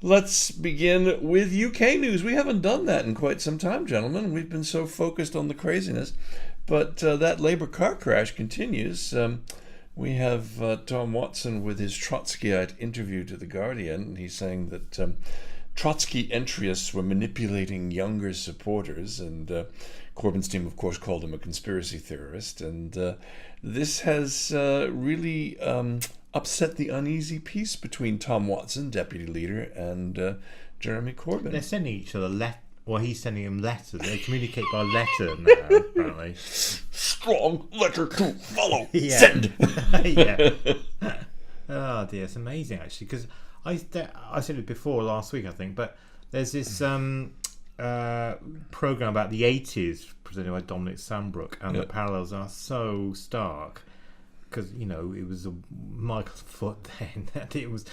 Let's begin with UK news. We haven't done that in quite some time, gentlemen. We've been so focused on the craziness. But that Labour car crash continues. We have Tom Watson with his Trotskyite interview to The Guardian. He's saying that Trotsky entryists were manipulating younger supporters, and Corbyn's team, of course, called him a conspiracy theorist. And this has really upset the uneasy peace between Tom Watson, deputy leader, and Jeremy Corbyn. They're sending each other letters. Well, he's sending him letters. They communicate by letter now, apparently. Strong letter to follow. Yeah. Send. Yeah. Oh dear, it's amazing actually, because I said it before last week, I think, but there's this program about the 80s presented by Dominic Sandbrook, and the parallels are so stark because it was a Michael's foot then. That it was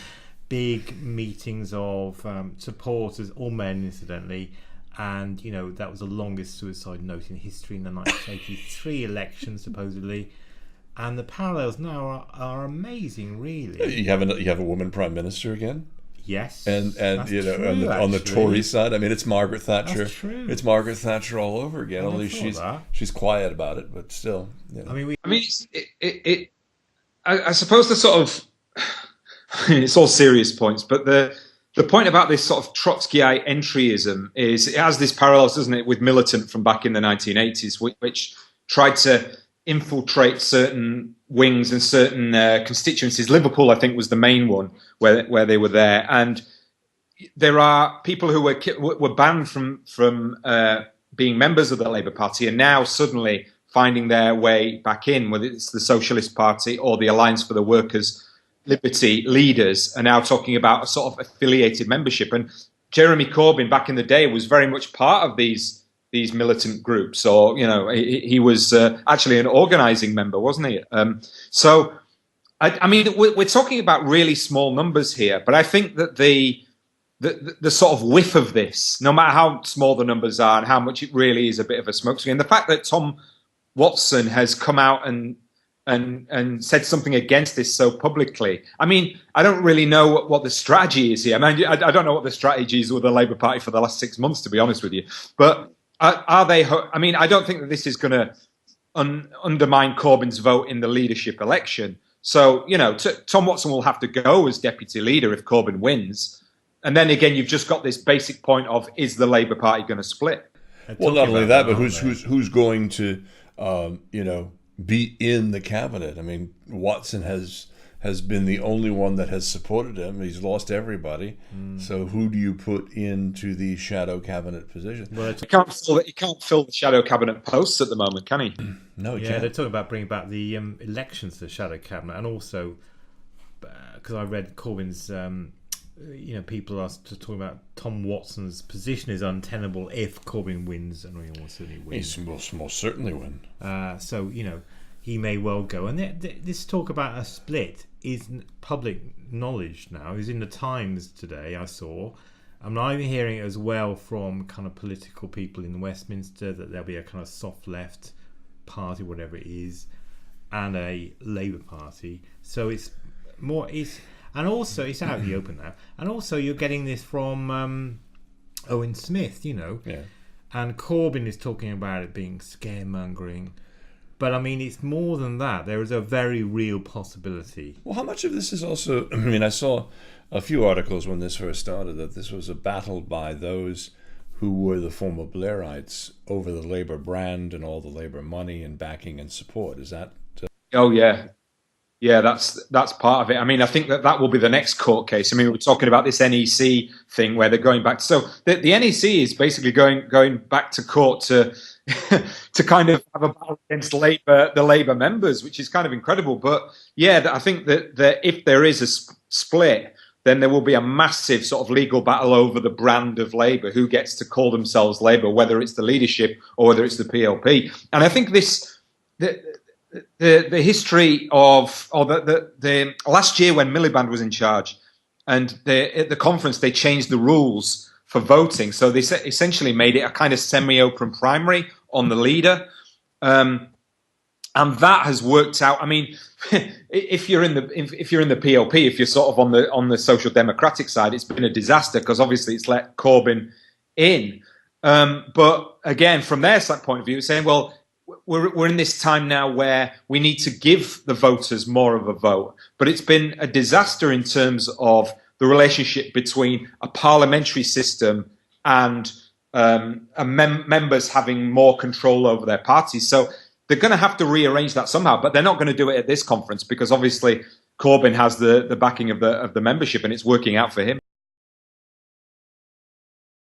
big meetings of supporters, all men incidentally. And that was the longest suicide note in history in the 1983 election, supposedly. And the parallels now are amazing, really. You have a woman prime minister again. Yes, and true, on the Tory side, I mean, it's Margaret Thatcher. That's true. It's Margaret Thatcher all over again. Only she's quiet about it, but still. I suppose the sort of it's all serious points, but the point about this sort of Trotskyite entryism is it has this parallels, doesn't it, with militant from back in the 1980s, which tried to infiltrate certain wings and certain constituencies. Liverpool, I think, was the main one where they were there, and there are people who were banned from being members of the Labour Party, and now suddenly finding their way back in, whether it's the Socialist Party or the Alliance for the Workers' Liberty leaders are now talking about a sort of affiliated membership. And Jeremy Corbyn back in the day was very much part of these militant groups, or he was actually an organising member, wasn't he? So I mean we're talking about really small numbers here, but I think that the sort of whiff of this, no matter how small the numbers are and how much it really is a bit of a smokescreen, the fact that Tom Watson has come out and said something against this so publicly. I mean, I don't really know what the strategy is here. I mean, I don't know what the strategy is with the Labour Party for the last 6 months, to be honest with you. But are they? I mean, I don't think that this is going to undermine Corbyn's vote in the leadership election. So, Tom Watson will have to go as deputy leader if Corbyn wins. And then again, you've just got this basic point of, is the Labour Party going to split? Well, not only that, but who's going to, be in the cabinet? I mean, Watson has been the only one that has supported him. He's lost everybody. So who do you put into the shadow cabinet position? Well, he can't fill the shadow cabinet posts at the moment, can he? No, he yeah, can't. they're talking about bringing back the elections to the shadow cabinet, and also because I read Corbyn's. People are talking about Tom Watson's position is untenable if Corbyn wins, and he will certainly win. He will most certainly win. So he may well go. And this talk about a split is public knowledge now. It's in the Times today, I saw. I'm even hearing it as well from kind of political people in Westminster that there'll be a kind of soft left party, whatever it is, and a Labour Party. So it's more. And also, it's out in the open now. And also, you're getting this from Owen Smith, Yeah. And Corbyn is talking about it being scaremongering. But, I mean, it's more than that. There is a very real possibility. Well, how much of this is also... I mean, I saw a few articles when this first started that this was a battle by those who were the former Blairites over the Labour brand and all the Labour money and backing and support. Is that... Oh, yeah. Yeah, that's part of it. I mean, I think that will be the next court case. I mean, we're talking about this NEC thing where they're going back. So the NEC is basically going back to court to to kind of have a battle against the Labour members, which is kind of incredible. But yeah, I think that if there is a split, then there will be a massive sort of legal battle over the brand of Labour, who gets to call themselves Labour, whether it's the leadership or whether it's the PLP. And I think the history of, or the last year when Miliband was in charge, and at the conference they changed the rules for voting, so they essentially made it a kind of semi-open primary on the leader, And that has worked out. I mean, if you're in the PLP, if you're sort of on the Social Democratic side, it's been a disaster because obviously it's let Corbyn in. But again, from their point of view, it's saying, well, we're in this time now where we need to give the voters more of a vote. But it's been a disaster in terms of the relationship between a parliamentary system and members having more control over their parties. So they're going to have to rearrange that somehow, but they're not going to do it at this conference because obviously Corbyn has the backing of the membership and it's working out for him.